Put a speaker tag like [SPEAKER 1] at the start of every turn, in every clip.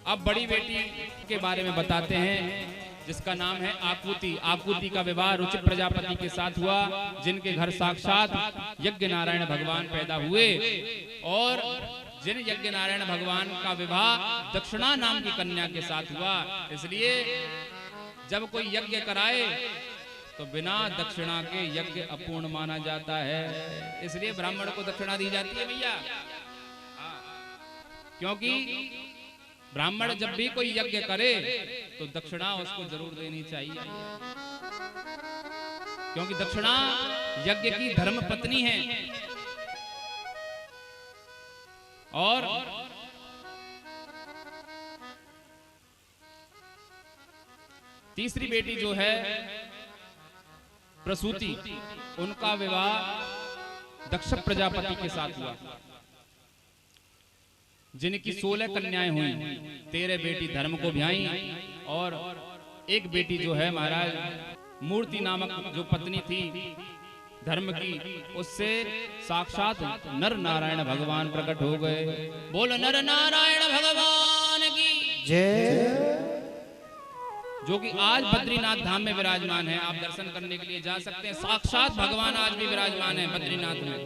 [SPEAKER 1] अब बड़ी बेटी के बारे में बताते हैं, जिसका नाम है आकुति। आकुति का विवाह रुचि प्रजापति के साथ हुआ, जिनके घर साक्षात यज्ञ नारायण भगवान पैदा हुए। और जिन यज्ञ नारायण भगवान का विवाह दक्षिणा नाम की कन्या के साथ हुआ। इसलिए जब कोई यज्ञ कराए तो बिना दक्षिणा के यज्ञ अपूर्ण माना जाता है। इसलिए ब्राह्मण को दक्षिणा दी जाती है भैया, क्योंकि ब्राह्मण जब भी कोई यज्ञ करे तो दक्षिणा उसको जरूर देनी चाहिए, क्योंकि दक्षिणा यज्ञ की धर्म पत्नी है। और तीसरी बेटी जो है प्रसूति, उनका विवाह दक्ष प्रजापति के साथ हुआ, जिनकी 16 कन्याएं हुई। 13 बेटी धर्म को ब्याई और एक बेटी जो है महाराज मूर्ति नामक जो पत्नी थी धर्म की, उससे साक्षात नर नारायण भगवान प्रकट हो गए। बोलो नर नारायण भगवान की जय। जो कि आज बद्रीनाथ धाम में विराजमान है, आप दर्शन करने के लिए जा सकते हैं। साक्षात भगवान आज भी विराजमान है बद्रीनाथ में।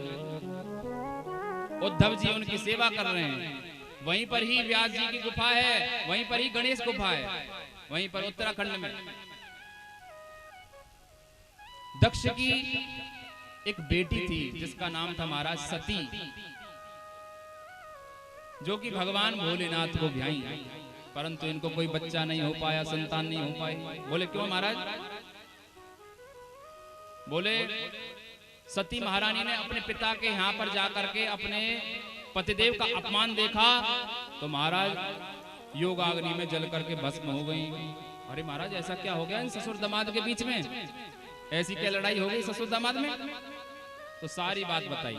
[SPEAKER 1] उद्धव जी उनकी सेवा कर रहे हैं। वहीं पर ही व्यास जी की गुफा है, वहीं पर ही गणेश गुफा है, वहीं पर उत्तराखंड में। दक्ष की एक बेटी थी जिसका नाम था महाराज सती, जो कि भगवान भोलेनाथ को ब्याई, परंतु इनको कोई बच्चा नहीं हो पाया, संतान नहीं हो पाई। बोले क्यों महाराज? बोले सती महारानी ने अपने पिता के यहाँ पर जाकर के अपने पतिदेव का अपमान देखा तो महाराज योगाग्नि में जल करके भस्म हो गई। अरे महाराज ऐसा क्या हो गया इन ससुर दामाद के बीच में? ऐसी क्या लड़ाई हो गई ससुर दामाद में? तो सारी बात बताई।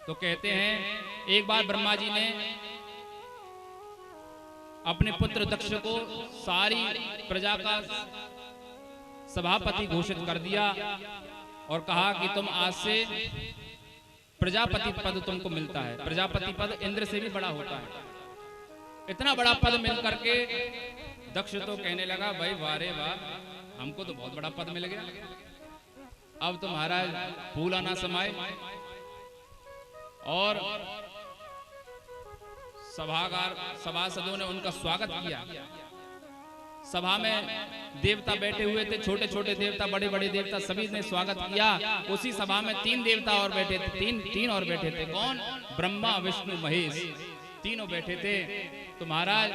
[SPEAKER 1] तो कहते हैं एक बार ब्रह्मा जी ने अपने पुत्र दक्ष को सारी प्रजा का सभापति घोषित कर दिया और कहा कि तुम आज से प्रजापति पद तुमको मिलता है। प्रजापति पद इंद्र से भी बड़ा होता है। इतना बड़ा पद मिल करके दक्ष तो कहने लगा भाई वाह रे वाह, हमको तो बहुत बड़ा पद मिल गया। अब तो महाराज फूल आना समाये और सभासदों ने उनका स्वागत किया। सभा में देवता बैठे हुए थे, छोटे छोटे देवता, बड़े बड़े देवता, सभी ने स्वागत किया। उसी सभा में 3 देवता और बैठे थे, तीन और बैठे थे। कौन? ब्रह्मा विष्णु महेश, तीनों बैठे थे। तो महाराज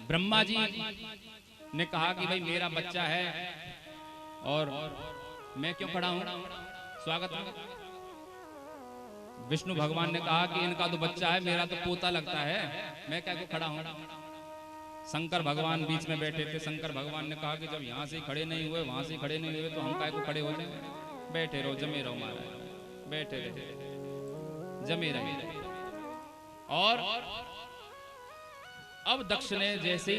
[SPEAKER 1] ब्रह्मा जी ने कहा कि भाई मेरा बच्चा है और मैं क्यों खड़ा हूं स्वागत में? विष्णु भगवान ने कहा कि इनका तो बच्चा है, मेरा तो पोता लगता है, मैं क्या क्यों खड़ा हूं? शंकर भगवान बीच में बैठे थे। शंकर भगवान ने कहा कि जब यहाँ से खड़े नहीं हुए, वहां से खड़े नहीं हुए, तो हम काय को खड़े हो जाए? बैठे रहो, जमे रहो महाराज, बैठे रहो, जमे रहे। और अब दक्ष ने जैसे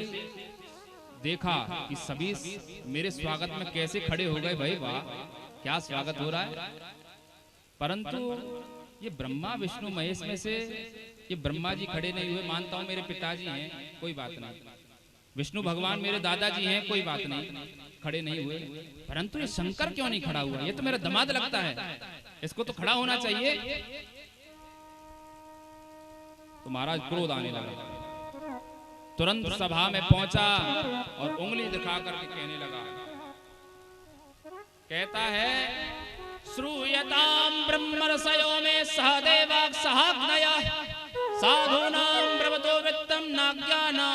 [SPEAKER 1] देखा कि सभी मेरे स्वागत में कैसे खड़े हो गए, भाई वाह क्या स्वागत हो रहा है। परंतु ये ब्रह्मा विष्णु महेश में से ये ब्रह्मा जी खड़े नहीं हुए। मानता हूं मेरे पिताजी हैं, कोई बात नहीं। विष्णु भगवान मेरे दादाजी हैं, कोई बात नहीं, खड़े नहीं हुए। परंतु ये शंकर क्यों नहीं खड़ा हुआ? ये तो मेरा दामाद लगता है, इसको तो खड़ा होना चाहिए। तो महाराज क्रोध आने लगा। तुरंत सभा में पहुंचा और उंगली दिखा करके कहने लगा, कहता है श्रूयताम ब्रह्मरसयो में सहदेवाक् सहाग्नया साधूनां ब्रवतो वित्तम नाज्ञानां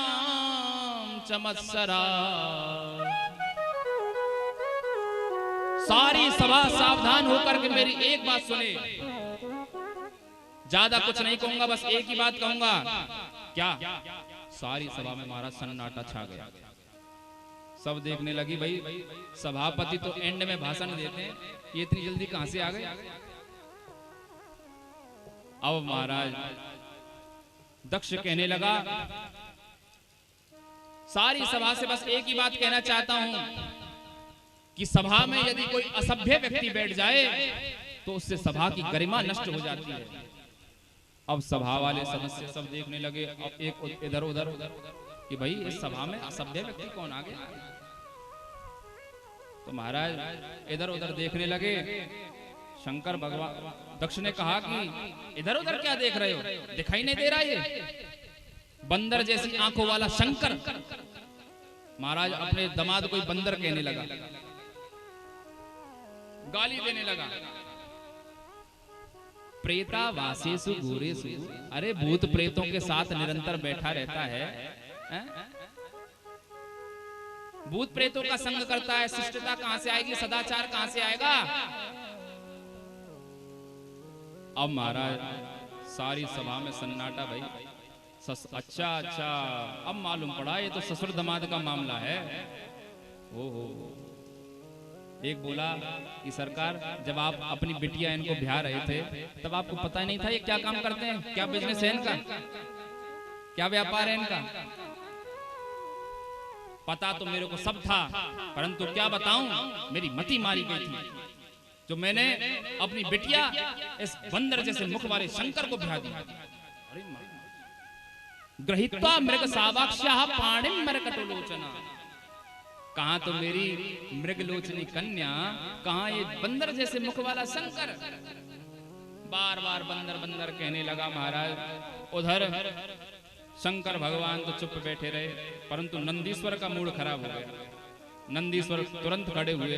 [SPEAKER 1] चमत्सरा। सारी सभा सावधान होकर के मेरी एक बात सुने। ज्यादा कुछ नहीं कहूंगा, बस एक ही बात कहूंगा। क्या? सारी सभा में महाराज सन्नाटा छा गया। सब देखने लगी, भाई सभापति तो एंड में भाषण देते हैं, ये इतनी जल्दी कहां से आ गए? अब महाराज दक्ष कहने लगा, सारी सभा से बस एक ही बात कहना चाहता हूं कि सभा में यदि कोई असभ्य व्यक्ति बैठ जाए तो उससे सभा की गरिमा नष्ट हो जाती है। अब सभा वाले सदस्य सब देखने लगे, एक इधर उधर, कि भाई इस सभा में असभ्य व्यक्ति कौन आ गया। तो महाराज इधर उधर देखने लगे। शंकर भगवान दक्ष ने कहा कि इधर उधर क्या देख रहे हो, दिखाई नहीं दे रहा ये बंदर जैसी आंखों वाला शंकर। महाराज अपने दामाद को बंदर कहने लगा, गाली देने लगा। प्रेता वासेसु घोरेसु, अरे भूत प्रेतों के साथ निरंतर बैठा रहता है, भूत प्रेतों का संग करता है, शिष्टता कहां से आएगी, सदाचार कहां से आएगा। अब महाराज सारी सभा में सन्नाटा भाई। अच्छा अच्छा, अब मालूम पड़ा ये तो ससुर दामाद का मामला है। ओहो। एक बोला कि सरकार जब आप अपनी बिटिया इनको ब्याह रहे थे तब आपको पता नहीं था ये क्या काम करते हैं, क्या बिजनेस है इनका, क्या व्यापार है इनका। पता तो मेरे को सब था, परंतु क्या बताऊं, मेरी मति मारी गई थी जो मैंने अपनी बिटिया इस बंदर जैसे मुख वाले शंकर को ब्याह दी। ग्रहित्वा मृग सावाक्ष्याः पाणिं मरकटलोचना, कहां तो मेरी मृगलोचनी कन्या, कहां ये बंदर जैसे मुख वाला शंकर। बार बार बंदर बंदर कहने लगा महाराज। उधर शंकर भगवान तो चुप बैठे रहे, परंतु नंदीश्वर का मूड खराब हो गया। नंदीश्वर तुरंत खड़े हुए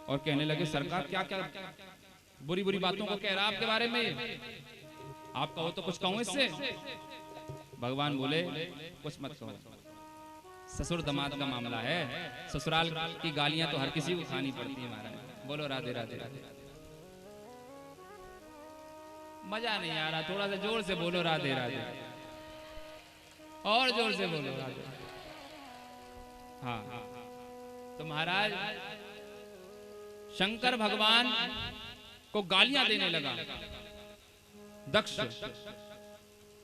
[SPEAKER 1] और कहने लगे, सरकार क्या क्या बुरी बुरी बातों को कह रहा आपके बारे में, आप कहो तो कुछ कहूं इससे। भगवान बोले, कुछ मत कहो, ससुर दामाद का मामला है, ससुराल की गालियां तो हर किसी को खानी पड़ती है महाराज। बोलो राधे राधे राधे। मजा नहीं आ रहा, थोड़ा सा जोर से बोलो राधे राधे, और जोर से बोलो राधे। हाँ, तो महाराज शंकर भगवान को गालियां देने लगा दक्ष।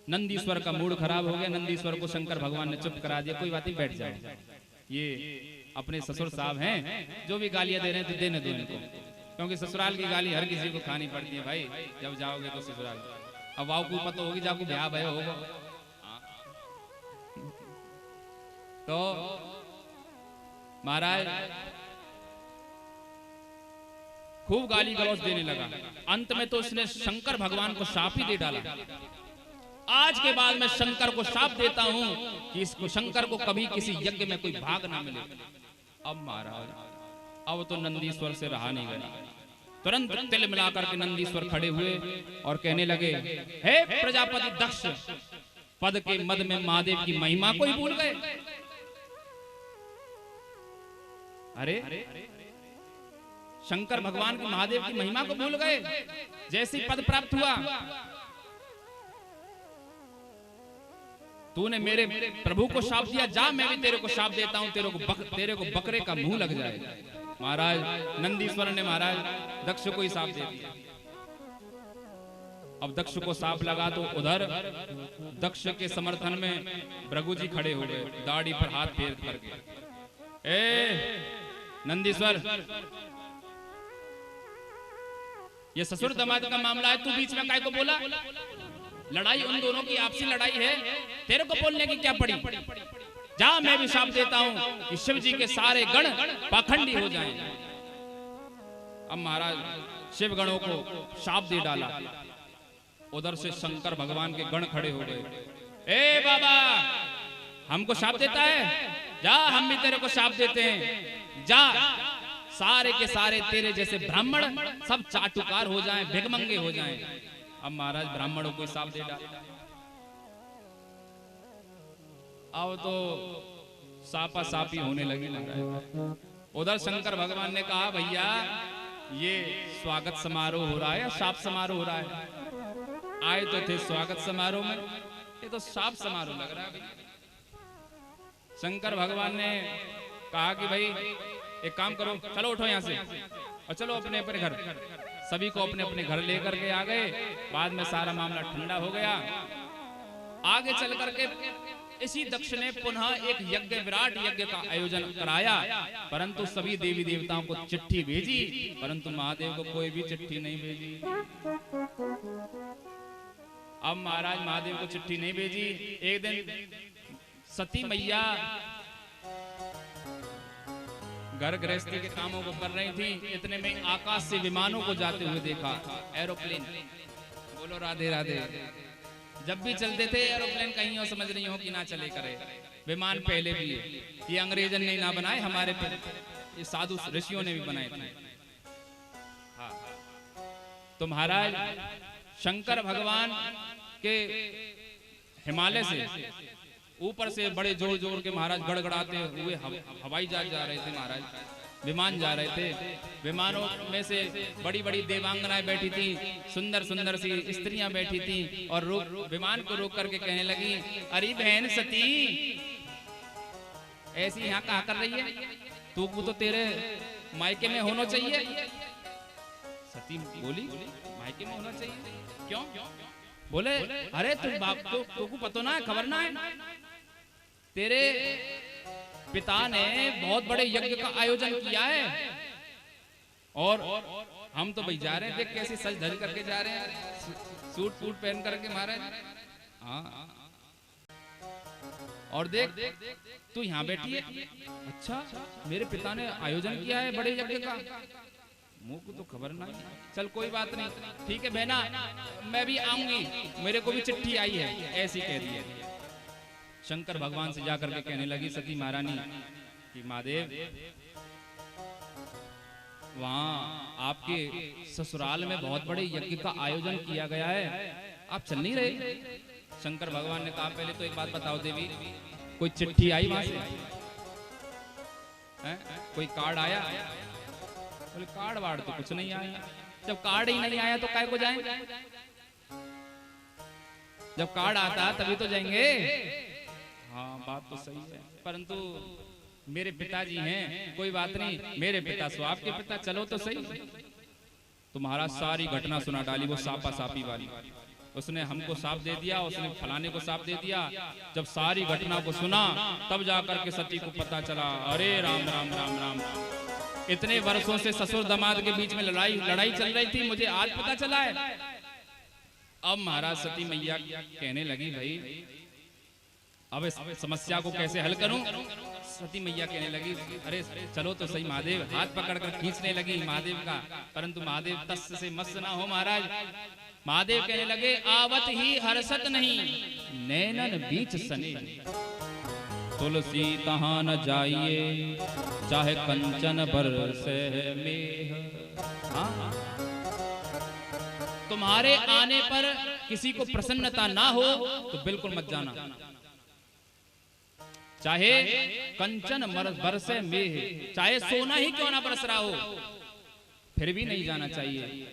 [SPEAKER 1] नंदीश्वर का मूड खराब हो गया। नंदीश्वर को शंकर भगवान ने चुप करा दिया, कोई बात नहीं, बैठ जाओ, ये अपने ससुर साहब हैं, जो भी गालियां दे रहे हैं तो देने दो इनको, क्योंकि ससुराल की गाली हर किसी को खानी पड़ती है भाई, जब जाओगे तो ससुराल। अब वाव को पता होगी जाको ब्याह भय होगा। तो महाराज खूब गाली गलौज देने लगा। अंत में तो उसने शंकर भगवान को शाप ही दे डाला। आज के बाद मैं शंकर को शाप देता हूं कि इसको शंकर को कभी किसी यज्ञ में कोई भाग ना मिले। अब महाराज अब तो नंदीश्वर से रहा नहीं गया, तुरंत तिल मिलाकर के नंदीश्वर खड़े हुए और कहने लगे, हे प्रजापति दक्ष, पद के मद में महादेव की महिमा को ही भूल गए। अरे शंकर भगवान की महादेव की महिमा को भूल गए। जैसे पद प्राप्त हुआ, तूने मेरे प्रभु को शाप दिया, जा मैं भी तेरे को शाप देता हूं, तेरे को बकरे का मुंह लग जाए। महाराज नंदीश्वर ने महाराज दक्ष को ही शाप दे दिया। अब दक्ष को शाप लगा तो उधर दक्ष के समर्थन में भृगु जी खड़े हो गए, दाढ़ी पर हाथ फेर करके। नंदीश्वर, ये ससुर दामाद का मामला है, तू बीच में काय को बोला? लड़ाई उन दोनों की आपसी लड़ाई है, तेरे को बोलने की क्या पड़ी? जा मैं भी शाप देता हूं कि शिव जी के सारे गण पाखंडी हो जाएं। अब महाराज शिव गणों को शाप दे डाला। उधर से शंकर भगवान के गण खड़े हो गए। ए बाबा, हमको शाप देता है? जा हम भी तेरे को शाप देते हैं। जा, सारे के सारे तेरे जैसे ब्राह्मण सब चाटुकार हो जाएं, भिगमंगे हो जाएं। अब महाराज ब्राह्मणों को शाप दे डाला। अब तो सापा सापी होने लगी महाराज। उधर शंकर भगवान ने कहा, भैया ये स्वागत समारोह हो रहा है या शाप समारोह हो रहा है? आए तो थे स्वागत समारोह में, ये तो शाप समारोह लग रहा है। शंकर भगवान ने कहा कि भाई एक काम करो, चलो उठो यहाँ से और चलो अपने अपने घर। सभी को अपने अपने घर लेकर के आ गए। बाद में सारा मामला ठंडा हो गया। आगे चल करके इसी दक्ष ने पुनः एक यज्ञ, विराट यज्ञ का आयोजन कराया, परंतु सभी देवी देवताओं को चिट्ठी भेजी, परंतु महादेव को कोई भी चिट्ठी नहीं भेजी। अब महाराज महादेव को चिट्ठी नहीं भेजी। एक दिन सती मैया घर गृहस्थी के कामों को कर रही थी, इतने में आकाश से विमानों को जाते हुए देखा, एरोप्लेन। बोलो राधे राधे। जब भी चलते थे एरोप्लेन, कहीं और समझ रही हो कि ना चले करे, विमान पहले भी है। ये अंग्रेजन ने ना बनाए, हमारे ये साधु ऋषियों ने भी बनाए थे। हाँ। तो महाराज शंकर भगवान के हिमालय से ऊपर से बड़े जोर जोर के महाराज गड़गड़ाते हुए हवाई जहाज जा रहे थे, महाराज विमान जा रहे थे। विमानों में से बड़ी बड़ी देवांगनाएं बैठी थी, सुंदर सुंदर सी स्त्रियां बैठी थी, और विमान को रोक करके कहने लगी, अरे बहन सती, ऐसी यहाँ कहाँ कर रही है? तू तो तेरे मायके में होना चाहिए। सती बोली, मायके में होना चाहिए क्यों? बोले, अरे तू बाप तो पता ना है, खबर ना है, तेरे पिता ने बहुत बड़े यज्ञ का आयोजन किया है, और हम तो भाई जा रहे हैं, देख कैसे सज धज करके जा रहे हैं, सूट फूट पहन करके महाराज। हाँ, और देख तू यहाँ बैठी है। अच्छा, मेरे पिता ने आयोजन किया है बड़े यज्ञ का, मुंह को तो खबर नहीं। चल कोई बात नहीं, ठीक है बहना, मैं भी आऊंगी, मेरे को भी चिट्ठी आई है, ऐसी कह दी है। शंकर भगवान से जाकर के कहने लगी सती महारानी कि महादेव, वहां आपके ससुराल में बहुत बड़े यज्ञ का आयोजन किया गया है, आप चल नहीं रहे? शंकर भगवान ने कहा, पहले तो एक बात बताओ देवी, कोई चिट्ठी आई वहां से? कोई कार्ड आया? बोले कार्ड वार्ड तो कुछ नहीं आया। जब कार्ड ही नहीं आया तो काय को जाएं? जब कार्ड आता तभी तो जाएंगे। हाँ, बात तो सही है, परंतु मेरे पिताजी हैं, कोई बात नहीं, मेरे पिता सो आपके पिता, चलो तो सही। तो महाराज सारी घटना सुना डाली, वो सापा सापी वाली। उसने हमको साप दे दिया, उसने फलाने को साप दे दिया। जब सारी घटना को सुना तब जाकर के सती को पता चला, अरे राम राम राम राम, इतने वर्षों से ससुर दामाद के बीच में लड़ाई चल रही थी, मुझे आज पता चला है। अब महाराज सती मैया कहने लगी, भाई अब इस समस्या को कैसे हल करूं? सती मैया कहने लगी, अरे चलो तो सही महादेव। हाथ पकड़कर खींचने लगी महादेव का, परंतु महादेव तस् से मस ना हो महाराज। महादेव कहने लगे, आवत ही हर्षत नहीं, नैनन बीच सने, तुलसी तहां न जाइए, चाहे कंचन बरसे मेह। हाँ, तुम्हारे आने पर किसी को प्रसन्नता ना हो तो बिल्कुल मत जाना, चाहे कंचन बरसे मेह, चाहे सोना ही क्यों ना बरस रहा हो, फिर भी नहीं जाना चाहिए।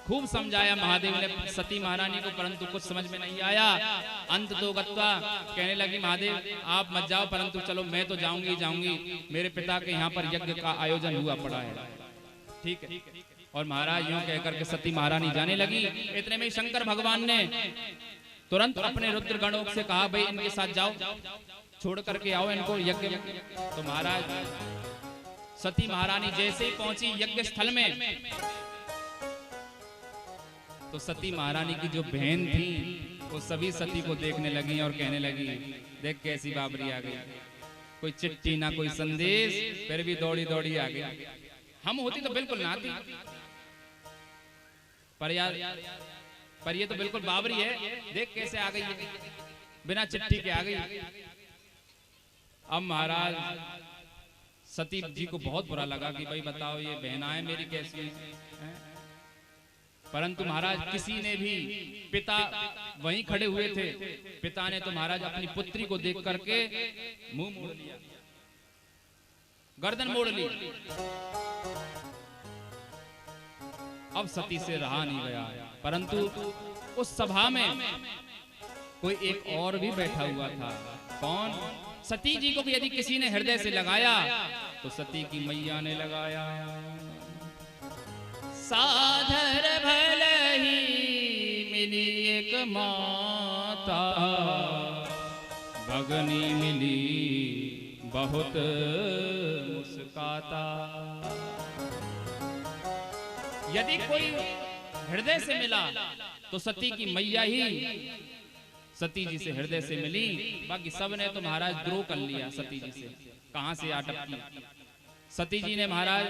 [SPEAKER 1] खूब समझाया महादेव ने सती महारानी को, परंतु कुछ समझ में नहीं आया। अंत तो गत्वा कहने लगी, महादेव आप मत जाओ, परंतु चलो मैं तो जाऊंगी, मेरे पिता के यहाँ पर यज्ञ का आयोजन हुआ पड़ा है, ठीक है। और महाराज यूं कहकर के सती महारानी जाने लगी। इतने में शंकर भगवान ने तुरंत अपने रुद्र गणों से कहा, भाई इनके साथ जाओ, छोड़ करके आओ इनको यज्ञ। तो महाराज सती महारानी जैसे ही पहुंची यज्ञ स्थल में, तो सती महारानी की जो बहन थी वो सभी सती को देखने लगी और कहने लगी, देख कैसी बाबरी आ गई, कोई चिट्ठी ना कोई संदेश, फिर भी दौड़ी दौड़ी आ गई। हम होती तो बिल्कुल ना आती, पर ये तो बिल्कुल बाबरी है, देख कैसे आ गई है, बिना चिट्ठी के आ गई। अब महाराज सती जी को बहुत बुरा लगा कि भाई बताओ ये बहनाएं मेरी कैसी हैं। परंतु महाराज किसी ने भी, पिता वहीं खड़े हुए थे, पिता ने तो महाराज अपनी पुत्री को देख करके मुंह मोड़ लिया, गर्दन मोड़ ली। अब सती से रहा नहीं गया, परंतु उस सभा में कोई एक और भी बैठा हुआ था। कौन? सती जी को भी यदि किसी ने हृदय से लगाया तो सती की मैया ने लगाया। साधर भले ही मिली एक माता, भगनी मिली बहुत मुस्काता। यदि कोई हृदय से मिला तो सती की मैया ही सती जी से हृदय से मिली, बाकी सब ने तो महाराज द्रोह कर लिया सती जी से, कहां से आटक की। सती जी ने महाराज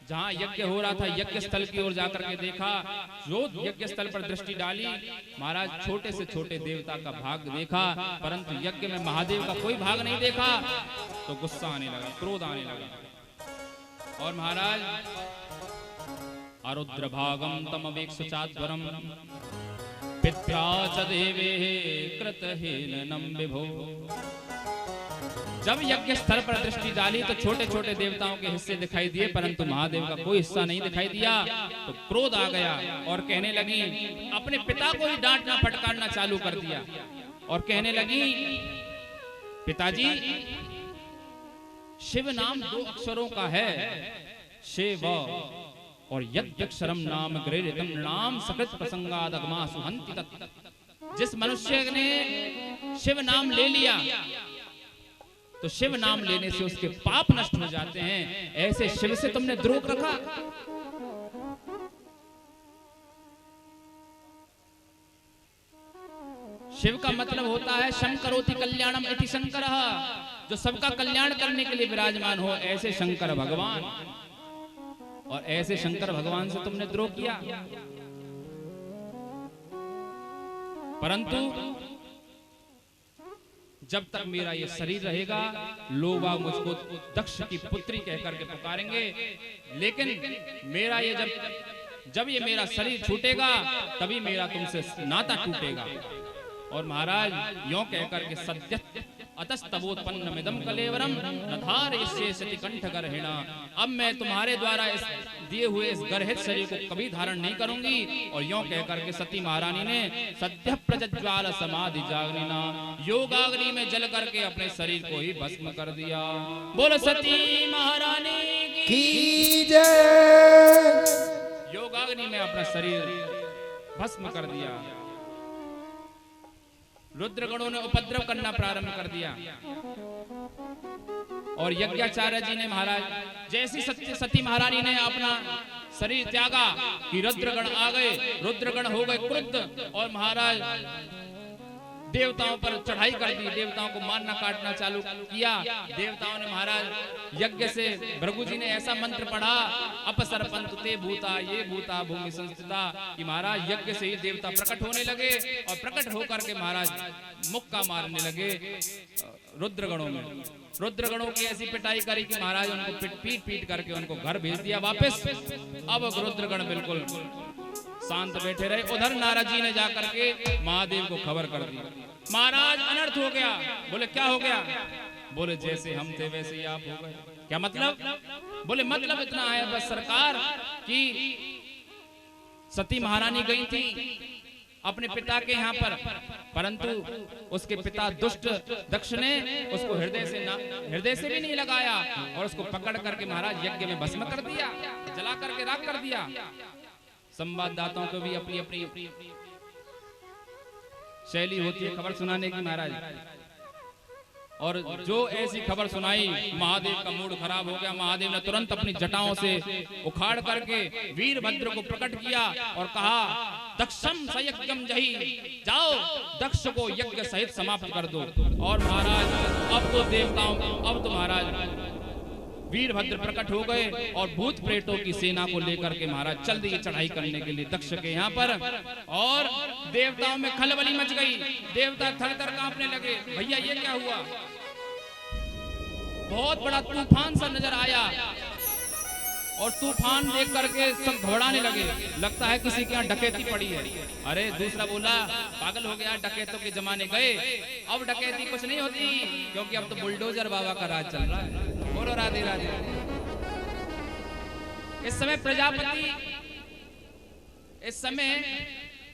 [SPEAKER 1] जहां यज्ञ हो रहा था यज्ञ स्थल की ओर जाकर के देखा, जो यज्ञ स्थल पर दृष्टि डाली महाराज छोटे से छोटे देवता का भाग देखा, परंतु यज्ञ में महादेव का कोई भाग नहीं देखा, तो गुस्सा आने लगा, क्रोध आने लगा। और महाराज अरुद्र भागम तमवेक्षुचाध्वरम पित्रा च देवे कृतहीनम विभो। जब यज्ञ स्थल पर दृष्टि डाली तो छोटे छोटे देवताओं के हिस्से दिखाई दिए, परंतु महादेव का कोई हिस्सा नहीं दिखाई दिया। तो क्रोध आ गया और कहने लगी, अपने पिता को ही डांटना फटकारना चालू कर दिया और कहने लगी, पिताजी शिव नाम 2 अक्षरों का है, शिव और यज्ञक्षरम नाम गृहीतम नाम सकृत प्रसंगादगमा सुहंति तत्। जिस मनुष्य ने शिव नाम ले लिया तो शिव नाम लेने से उसके पाप नष्ट हो जाते हैं, ऐसे शिव से तुमने द्रोह रखा। शिव का मतलब होता है शंकरोति कल्याणम इति शंकरः, जो सबका कल्याण करने के लिए विराजमान हो, ऐसे शंकर भगवान। और ऐसे शंकर भगवान से तुमने द्रोह किया। परंतु जब तक मेरा ये शरीर रहेगा लोग मुझको दक्ष की पुत्री कहकर के पुकारेंगे, लेकिन मेरा ये जब ये मेरा शरीर छूटेगा तभी मेरा तुमसे नाता टूटेगा। और महाराज यों कहकर के सत्य अतस्तवोत्पन्नमिदं कलेवरम नधारयिष्ये सति कंठगर्हिणा। अब मैं तुम्हारे द्वारा इस दिए हुए इस गर्हित शरीर को कभी धारण नहीं करूंगी। और यों कहकर के सती महारानी ने सद्य प्रज्ज्वाल समाधि जागरिणा योगाग्नि में जल करके अपने शरीर को ही भस्म कर दिया। बोल सती महारानी की जय। योगाग्नि में अपना शरीर भस्म कर दिया। रुद्रगणों ने उपद्रव करना प्रारंभ कर दिया और यज्ञाचार्य जी ने महाराज जैसी सती महारानी ने अपना शरीर त्यागा कि रुद्रगण आ गए, रुद्रगण हो गए क्रुद्ध और महाराज देवताओं पर चढ़ाई कर दी, देवताओं को मारना काटना चालू किया। देवताओं ने महाराज यज्ञ से भृगु जी ने ऐसा मंत्र पढ़ा, अपसर्पंतु ते भूता ये भूता भूमि संस्थिता, कि महाराज यज्ञ से ही देवता प्रकट होने लगे और प्रकट होकर के महाराज मुक्का मारने लगे रुद्रगणों में। रुद्रगणों की ऐसी पिटाई करी कि महाराज उनको पीट पीट करके उनको घर भेज दिया वापस। अब रुद्रगण बिल्कुल शांत बैठे रहे। उधर नारद जी ने जाकर के महादेव को खबर कर दी, महाराज अनर्थ हो गया। बोले क्या हो गया? बोले जैसे हम थे वैसे ही आप हो गए। क्या मतलब? बोले मतलब इतना है बस सरकार कि सती महारानी गई थी अपने पिता के यहाँ पर, परंतु उसके पिता दुष्ट दक्ष ने उसको हृदय से भी नहीं लगाया और उसको पकड़ करके महाराज यज्ञ में भस्म कर दिया, जला करके राख कर दिया। संवाददाताओं को भी अपनी अपनी शैली होती है खबर सुनाने की महाराज, और जो ऐसी खबर सुनाई महादेव का मूड खराब हो गया। महादेव ने तुरंत अपनी जटाओं से उखाड़ करके वीरभद्र को प्रकट किया और कहा, दक्षम सयज्ञम जही, जाओ दक्ष को यज्ञ सहित समाप्त कर दो। और महाराज अब तो देवताओं, अब तो महाराज वीरभद्र प्रकट हो गए और भूत प्रेतों की सेना को लेकर के महाराज चल दिए चढ़ाई करने के लिए दक्ष के यहाँ पर। और देवताओं में खलबली मच गई, देवता थर-थर कांपने लगे। भैया ये क्या हुआ? बहुत बड़ा तूफान सा नजर आया और तूफान देख करके सब घबराने लगे, लगता है किसी के यहाँ डकैती पड़ी है। अरे दूसरा बोला, पागल हो गया, डकैतों के जमाने गए, अब डकैती कुछ नहीं होती, क्योंकि अब तो बुलडोजर बाबा का राज चल रहा है। बोलो राधे राधे। इस समय प्रजापति, इस समय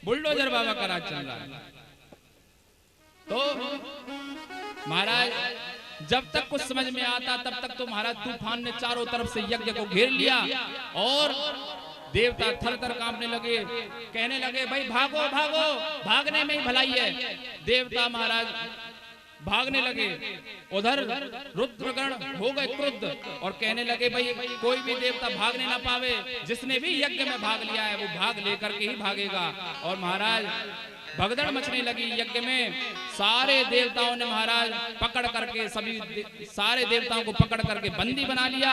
[SPEAKER 1] बुलडोजर बाबा का राज चल रहा है। तो महाराज जब तक कुछ समझ में आता तब तक तो महाराज तूफान ने चारों तरफ से यज्ञ को घेर लिया और देवता थर-थर कांपने लगे, कहने लगे भाई भागो भागो, भागने में ही भलाई है। देवता महाराज भागने लगे। उधर रुद्रगण हो गए क्रुद्ध और कहने लगे भाई कोई भी देवता भागने ना पावे, जिसने भी यज्ञ में भाग लिया है वो भाग लेकर के ही भागेगा। और महाराज भगदड़ मचने लगी। यज्ञ में सारे देवताओं ने महाराज पकड़ करके सारे देवताओं को पकड़ करके बंदी बना लिया।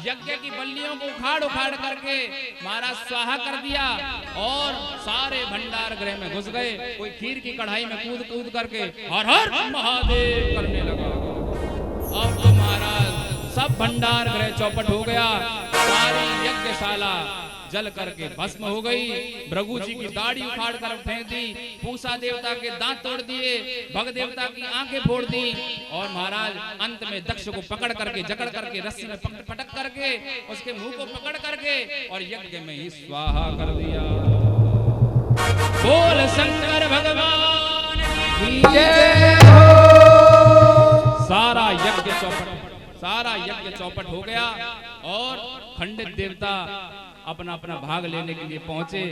[SPEAKER 1] यज्ञ की बल्लियों को उखाड़ उखाड़ करके महाराज स्वाहा कर दिया और सारे भंडार गृह में घुस गए। कोई खीर की कढ़ाई में कूद कूद करके हर हर महादेव करने लगा। अब तो महाराज सब भंडार गृह चौपट हो गया। सारी यज्ञशाला जल करके भस्म हो गई। भृगु जी की दाढ़ी उखाड़ कर फेंक दी, पूसा देवता के दांत तोड़ दिए, भग देवता की आंखें फोड़ दी और महाराज अंत में दक्ष को पकड़ करके जकड़ करके रस्सी में पटक करके उसके मुंह को पकड़ करके और यज्ञ में ही स्वाहा कर दिया। बोल शंकर भगवान की जय हो। सारा यज्ञ चौपट हो गया और खंडित देवता अपना अपना भाग लेने के लिए पहुंचे।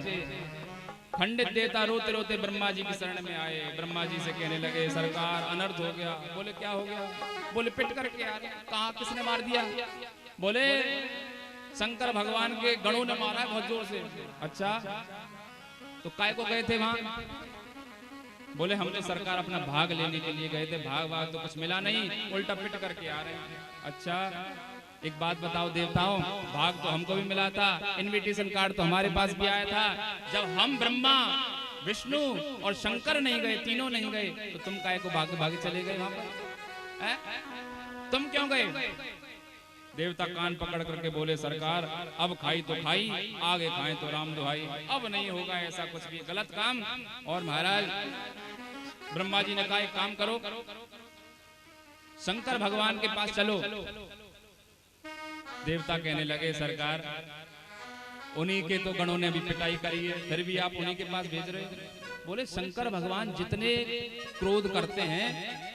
[SPEAKER 1] खंडित देवता रोते रोते ब्रह्मा जी की शरण में आए। ब्रह्मा जी से कहने लगे सरकार अनर्थ हो गया। बोले क्या हो गया? बोले पिट करके आ रहे। कहा किसने मार दिया? बोले शंकर भगवान के गणों ने मारा बहुत जोर से। अच्छा तो काय को गए थे वहां? बोले हम तो सरकार अपना भाग लेने के लिए गए थे, भाग तो कुछ मिला नहीं, उल्टा पिट करके आ रहे हैं। अच्छा एक बात बताओ देवताओं, भाग तो हमको भी मिला था, इनविटेशन कार्ड तो हमारे पास भी आया था। जब हम ब्रह्मा विष्णु और शंकर नहीं गए, तीनों नहीं गए, तो तुम काय को भागे भागे चले गए वहां पर? तुम क्यों गए? देवता कान पकड़ करके बोले सरकार अब खाई तो खाई, आगे खाएं तो राम दुहाई, अब नहीं होगा ऐसा कुछ भी गलत काम। और महाराज ब्रह्मा जी ने कहा एक काम करो, शंकर भगवान के पास चलो। देवता कहने लगे सरकार उन्हीं के तो गणों ने अभी पिटाई करी है, फिर भी आप उन्हीं के पास भेज रहे हो। बोले शंकर भगवान जितने क्रोध करते हैं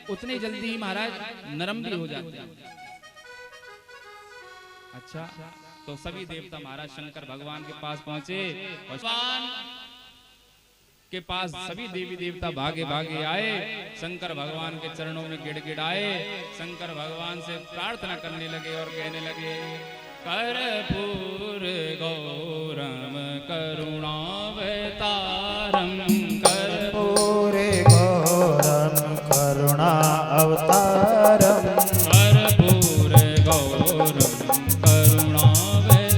[SPEAKER 1] उतने जल्दी ही महाराज नरम भी हो जाते हैं। अच्छा तो सभी देवता महाराज शंकर भगवान के पास पहुंचे। भगवान के पास सभी देवी देवता भागे भागे आए, शंकर भगवान के चरणों में गिड़गिड़ाए, शंकर भगवान से प्रार्थना करने लगे और कहने लगे कर्पूर गौरम करुणावतारम,
[SPEAKER 2] कर्पूर गौरम करुणा अवतारम,
[SPEAKER 1] कर्पूर गौरम करुणावतारम,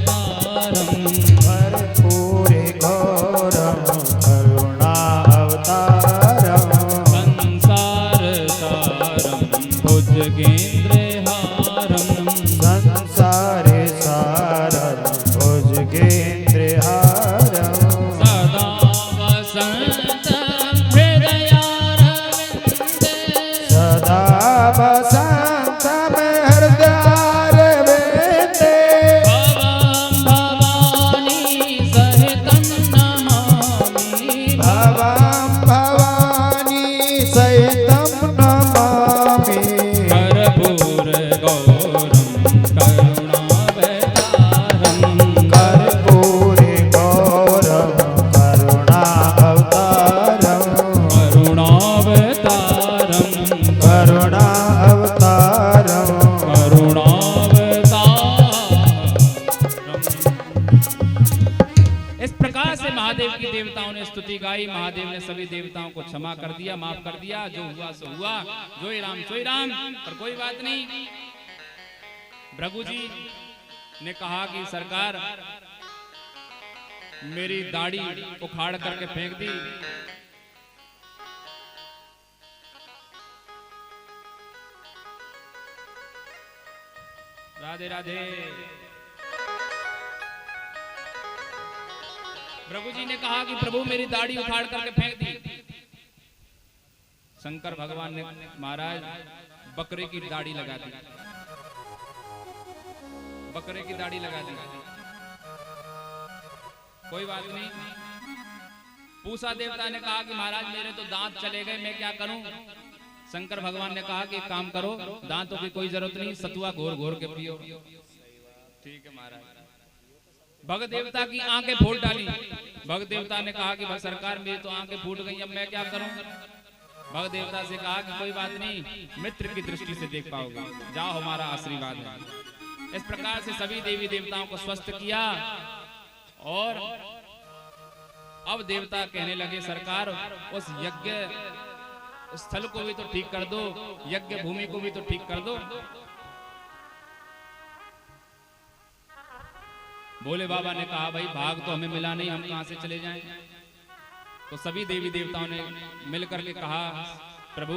[SPEAKER 2] कर्पूर गौरम करुणा अवतारम,
[SPEAKER 1] संसार सारम भुजगेन्द्रहारम,
[SPEAKER 2] संसार सारम भुजगेन्द्रहारम,
[SPEAKER 1] सदा वसन्तं हृदयारविन्दे,
[SPEAKER 2] सदा वसन्तं हृदयारविन्दे,
[SPEAKER 1] भवं भवानी सहितं नमामि,
[SPEAKER 2] भवं भवानी सहितं नमामि,
[SPEAKER 1] कर्पूर गौरम करुणावतारम,
[SPEAKER 2] कर्पूर गौरम करुणावतारम,
[SPEAKER 1] करुणावतारम, इस प्रकार से महादेव की देवताओं ने स्तुति गाई। महादेव ने सभी देवताओं को क्षमा कर दिया, माफ कर दिया, जो हुआ सो हुआ, जोई राम सोई राम, पर कोई बात नहीं। भृगु जी ने कहा कि सरकार मेरी दाढ़ी उखाड़ करके फेंक दी। राधे राधे। भृगु जी ने कहा कि प्रभु मेरी दाढ़ी उखाड़ करके फेंक दी। शंकर भगवान ने महाराज बकरे की दाढ़ी लगा दी, बकरे की दाढ़ी लगा दी। कोई बात नहीं। पूसा देवता ने कहा कि महाराज मेरे तो दांत चले गए, मैं क्या करूं? शंकर भगवान ने कहा कि एक काम करो, दांतों की कोई जरूरत नहीं, सतुआ घोर घोर के पियो। ठीक है महाराज। भग देवता की आंखें फोड़ डाली। भग देवता ने कहा कि भाई सरकार मेरी तो आंखें फूट गई, अब मैं क्या करूं? भग देवता से कहा कि कोई बात नहीं, मित्र की दृष्टि से देख पाओगे, जाओ हमारा आशीर्वाद है। इस प्रकार से सभी देवी देवताओं को स्वस्थ किया और अब देवता कहने लगे सरकार उस यज्ञ स्थल को भी तो ठीक कर दो, यज्ञ भूमि को भी तो ठीक कर दो। भोले बाबा ने कहा भाई भाग तो हमें मिला नहीं, हम कहां से चले जाएं। तो सभी देवी देवताओं ने मिलकर के कहा प्रभु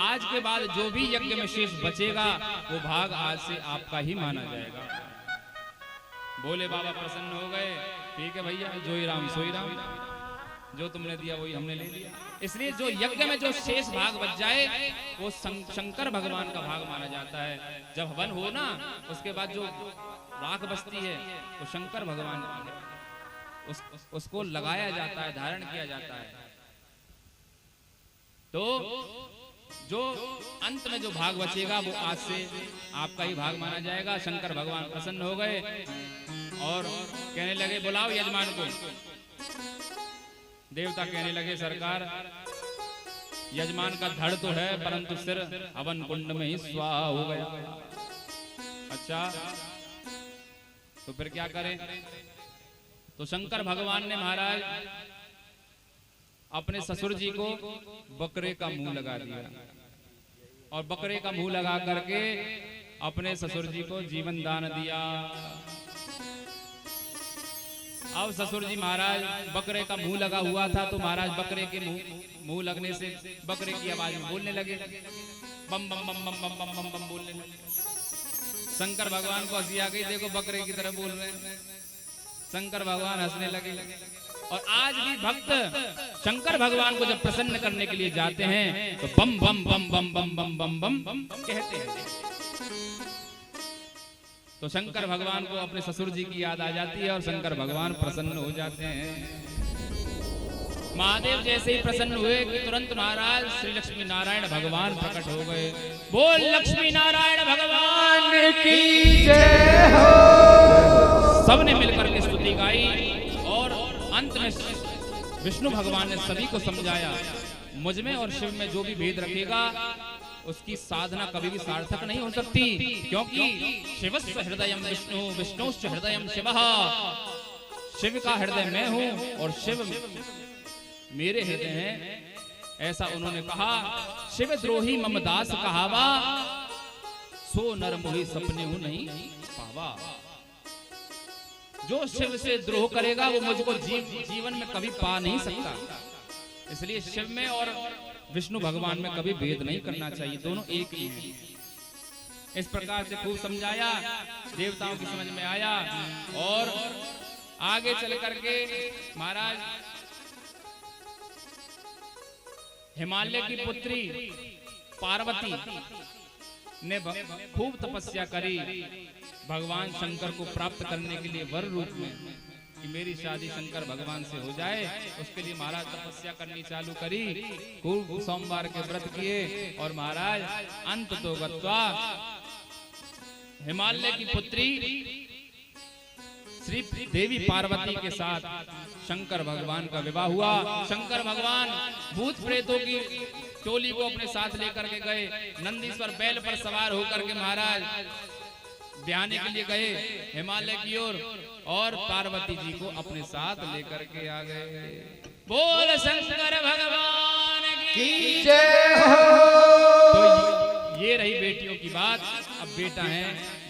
[SPEAKER 1] आज के बाद जो भी यज्ञ में शेष बचेगा वो भाग आज से आपका ही माना जाएगा। भोले बाबा प्रसन्न हो गए, ठीक है भैया जोई राम सोई राम, जो तुमने दिया वही हमने ले लिया। इसलिए जो यज्ञ में जो शेष भाग बच जाए वो शंकर भगवान का भाग माना जाता है। जब हवन हो ना उसके बाद जो राख बचती है तो शंकर भगवान उसको लगाया जाता है, धारण किया जाता है। तो जो अंत में जो भाग बचेगा वो आज से आपका ही भाग माना जाएगा। शंकर भगवान प्रसन्न हो गए और कहने लगे बुलाओ यजमान को। देवता कहने लगे सरकार यजमान का धड़ तो है परंतु सिर हवन कुंड में ही स्वाहा हो गया। अच्छा तो फिर क्या करें? तो शंकर भगवान ने महाराज अपने ससुर जी को बकरे का मुंह लगा दिया और बकरे का मुंह लगा करके अपने ससुर जी को जीवन दान दिया। अब ससुर जी महाराज बकरे का मुंह लगा हुआ था तो महाराज बकरे के मुंह लगने से बकरे की आवाज में बोलने लगे, बम बम बम बम बम बम बम बम बोलने लगे। शंकर भगवान को हंसी आ गई, देखो बकरे की तरह बोल रहे हैं। शंकर भगवान हंसने लगे। और आज भी भक्त शंकर भगवान को जब प्रसन्न करने के लिए जाते हैं तो बम बम बम बम बम बम बम बम बम कहते हैं। तो शंकर भगवान को अपने ससुर जी की याद आ जाती है और शंकर भगवान प्रसन्न हो जाते हैं। महादेव जैसे ही प्रसन्न हुए कि तुरंत महाराज श्री लक्ष्मी नारायण भगवान प्रकट हो गए। बोल लक्ष्मी नारायण भगवान की जय हो। सबने मिलकर के स्तुति गाई और अंत में विष्णु भगवान ने सभी को समझाया मुझ में और शिव में जो भी भेद रखेगा उसकी साधना कभी भी सार्थक नहीं हो सकती, क्योंकि शिवस्य हृदयम विष्णु विष्णुश्च हृदयम शिवः। शिव का हृदय मैं हूं और शिव मेरे हृदय हैं, ऐसा उन्होंने कहा। शिव द्रोही मम दास कहावा, सो नर मोहि सपने हूं नहीं पावा। जो शिव से द्रोह करेगा वो मुझको जीवन में कभी पा नहीं सकता। इसलिए शिव में और विष्णु भगवान में कभी भेद नहीं करना चाहिए, दोनों एक ही हैं। इस प्रकार से खूब समझाया, देवताओं की समझ में आया। और आगे चल करके महाराज हिमालय की पुत्री पार्वती ने खूब तपस्या करी भगवान शंकर को प्राप्त करने के लिए वर रूप में कि मेरी शादी शंकर भगवान से हो जाए। उसके लिए महाराज तपस्या करनी चालू करी, खूब सोमवार के व्रत किए और महाराज अंत तो गत्वा हिमालय की पुत्री श्री देवी पार्वती के साथ शंकर भगवान का विवाह हुआ। शंकर भगवान भूत प्रेतों की टोली को अपने साथ लेकर के गए। नंदीश्वर बैल पर सवार होकर के महाराज ब्याहने के लिए गए हिमालय की ओर और पार्वती जी को अपने साथ लेकर के आ गए। बोल शंकर भगवान की जय हो। तो ये रही बेटियों की बात। अब बेटा है